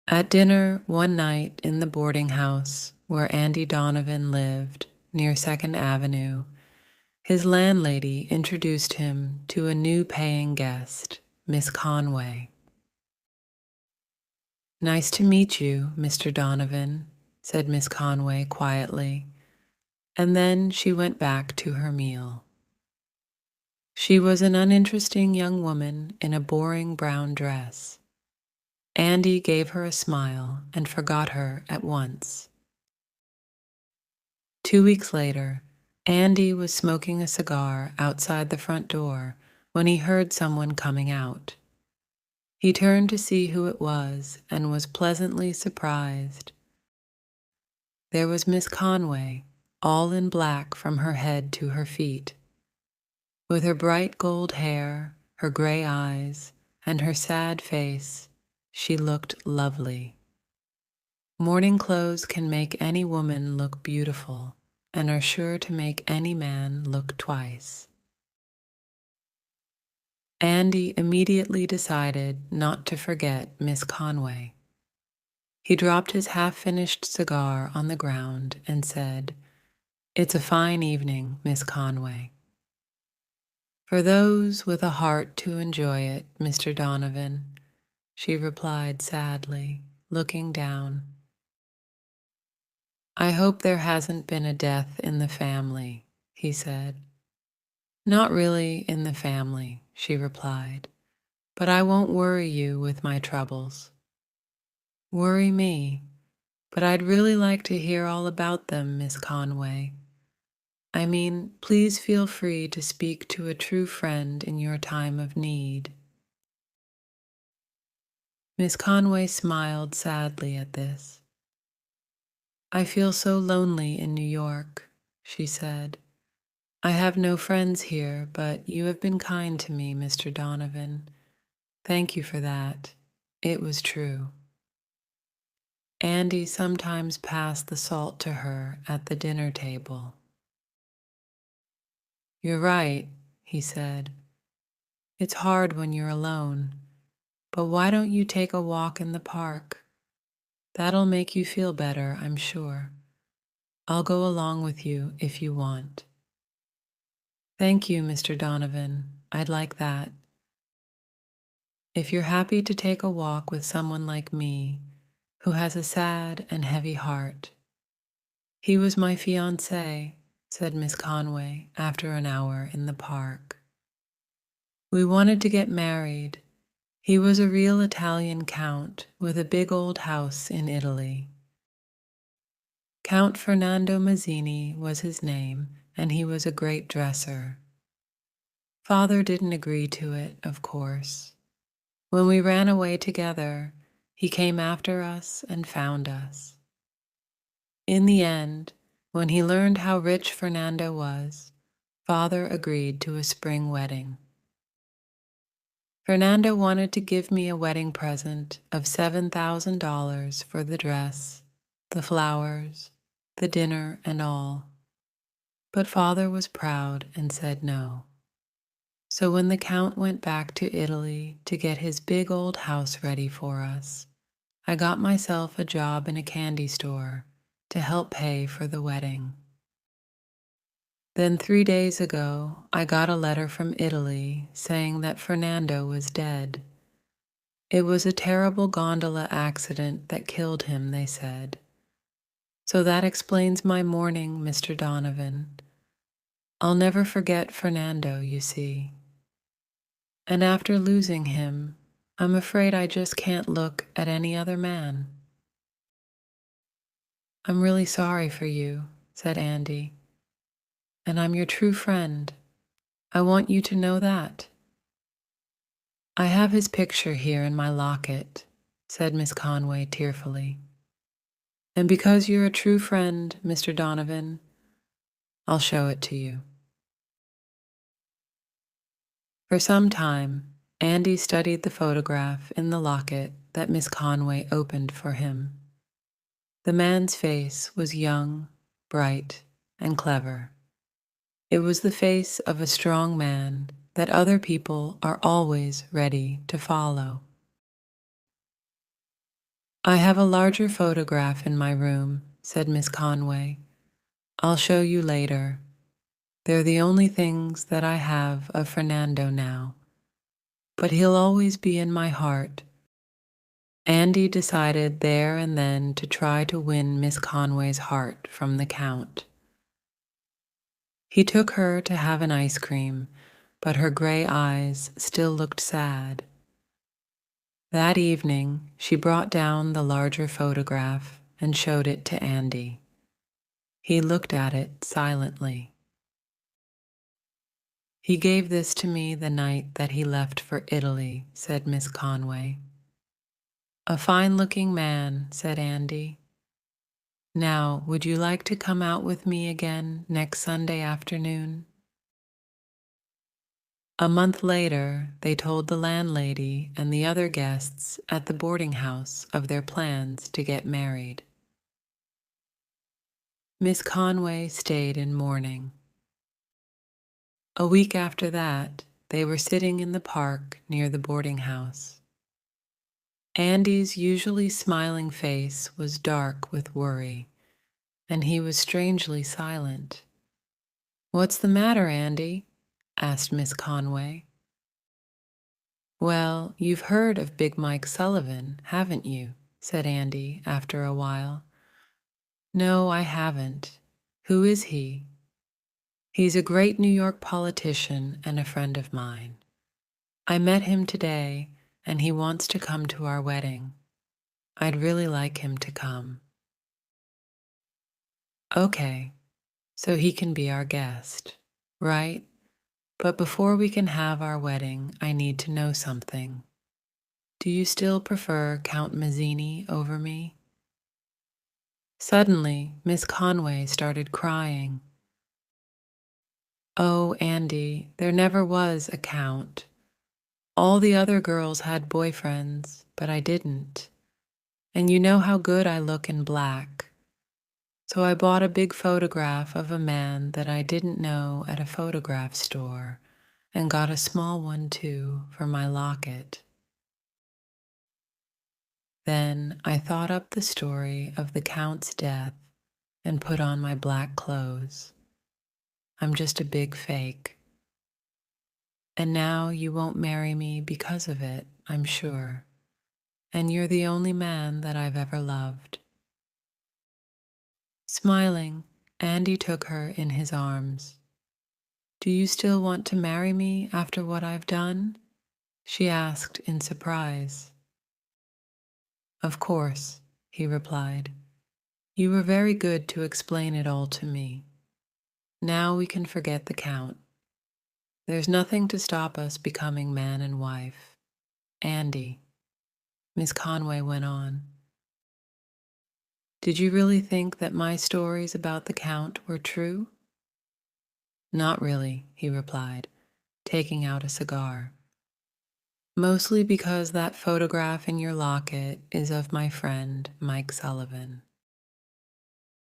At dinner one night in the boarding house where Andy Donovan lived near 2nd Avenue, his landlady introduced him to a new paying guest, Miss Conway. "Nice to meet you, Mr. Donovan," said Miss Conway quietly, and then she went back to her meal. She was an uninteresting young woman in a boring brown dress. Andy gave her a smile and forgot her at once. 2 weeks later, Andy was smoking a cigar outside the front door when he heard someone coming out. He turned to see who it was and was pleasantly surprised. There was Miss Conway, all in black from her head to her feet. With her bright gold hair, her gray eyes, and her sad face, she looked lovely. Morning clothes can make any woman look beautiful and are sure to make any man look twice. Andy immediately decided not to forget Miss Conway. He dropped his half-finished cigar on the ground and said, "It's a fine evening, Miss Conway." "For those with a heart to enjoy it, Mr. Donovan," she replied sadly, looking down. "I hope there hasn't been a death in the family," he said. "Not really in the family," she replied, "but I won't worry you with my troubles." "Worry me, but I'd really like to hear all about them, Miss Conway. I mean, please feel free to speak to a true friend in your time of need." Miss Conway smiled sadly at this. "I feel so lonely in New York," she said. "I have no friends here, but you have been kind to me, Mr. Donovan. Thank you for that. It was true." Andy sometimes passed the salt to her at the dinner table. "You're right," he said. "It's hard when you're alone, but why don't you take a walk in the park? That'll make you feel better, I'm sure. I'll go along with you if you want." "Thank you, Mr. Donovan. I'd like that. If you're happy to take a walk with someone like me, who has a sad and heavy heart." "He was my fiancé," said Miss Conway after an hour in the park. "We wanted to get married. He was a real Italian count with a big old house in Italy. Count Fernando Mazzini was his name, and he was a great dresser. Father didn't agree to it, of course. When we ran away together, he came after us and found us. In the end, when he learned how rich Fernando was, Father agreed to a spring wedding. Fernando wanted to give me a wedding present of $7,000 for the dress, the flowers, the dinner, and all. But Father was proud and said no. So when the Count went back to Italy to get his big old house ready for us, I got myself a job in a candy store to help pay for the wedding. Then 3 days ago, I got a letter from Italy saying that Fernando was dead. It was a terrible gondola accident that killed him, they said. So that explains my mourning, Mr. Donovan. I'll never forget Fernando, you see. And after losing him, I'm afraid I just can't look at any other man." "I'm really sorry for you," said Andy. "And I'm your true friend. I want you to know that." "I have his picture here in my locket," said Miss Conway tearfully. "And because you're a true friend, Mr. Donovan, I'll show it to you." For some time, Andy studied the photograph in the locket that Miss Conway opened for him. The man's face was young, bright, and clever. It was the face of a strong man that other people are always ready to follow. I have a larger photograph in my room, said Miss Conway. I'll show you later. They're the only things that I have of Fernando now, but he'll always be in my heart. Andy decided there and then to try to win Miss Conway's heart from the Count. He took her to have an ice cream, but her gray eyes still looked sad. That evening, she brought down the larger photograph and showed it to Andy. He looked at it silently. He gave this to me the night that he left for Italy, said Miss Conway. A fine-looking man, said Andy. Now, would you like to come out with me again next Sunday afternoon? A month later, they told the landlady and the other guests at the boarding house of their plans to get married. Miss Conway stayed in mourning. A week after that, they were sitting in the park near the boarding house. Andy's usually smiling face was dark with worry, and he was strangely silent. "What's the matter, Andy?" asked Miss Conway. "Well, you've heard of Big Mike Sullivan, haven't you?" said Andy after a while. "No, I haven't. Who is he?" "He's a great New York politician and a friend of mine. I met him today, and he wants to come to our wedding. I'd really like him to come." "Okay, so he can be our guest, right? But before we can have our wedding, I need to know something. Do you still prefer Count Mazzini over me?" Suddenly, Miss Conway started crying. "Oh, Andy, there never was a count. All the other girls had boyfriends, but I didn't. And you know how good I look in black. So I bought a big photograph of a man that I didn't know at a photograph store, and got a small one too for my locket. Then I thought up the story of the Count's death and put on my black clothes. I'm just a big fake. And now you won't marry me because of it, I'm sure. And you're the only man that I've ever loved." Smiling, Andy took her in his arms. "Do you still want to marry me after what I've done?" she asked in surprise. "Of course," he replied. "You were very good to explain it all to me. Now we can forget the Count. There's nothing to stop us becoming man and wife. Andy," Miss Conway went on, "did you really think that my stories about the Count were true?" "Not really," he replied, taking out a cigar. "Mostly because that photograph in your locket is of my friend, Mike Sullivan."